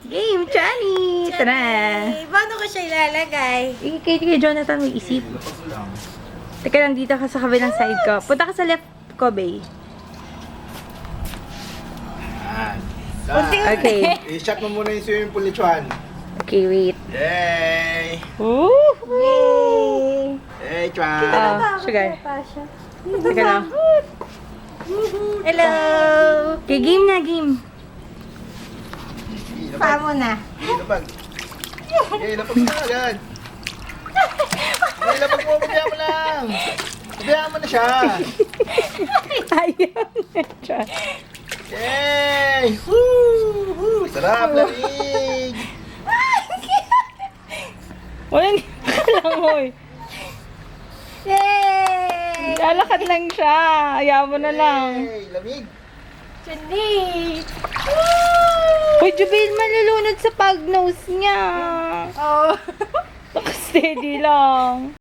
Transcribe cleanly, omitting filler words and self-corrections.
Game, Chani! Tara! Ay, paano ko siya ilalagay? Kay Jonathan may isip. Teka lang, dito ka sa kabilang side ko. Punta ka sa left ko, Bay. Unti-unti. Okay. I-shot mo muna yung swimming pool ni Chuan. Okay, wait. Yay! Woo! Hey, Chuan! Sugar. Teka lang. Hello! Okay, game na, game. Pa mo na. Lapag. Okay, lapag na agad. Okay, lapag mo. Pabayaan mo lang. Pabayaan mo na siya. Ayaw na siya. Yay! Woo! Woo! Sarap, lamig! Walang lang, hoy. Yay! Lalakad lang siya. Ayaw mo na lang. Yay! Lamig! Chani! Hoy, Jubil, malulunod sa pag-nose niya. Oh. Steady lang.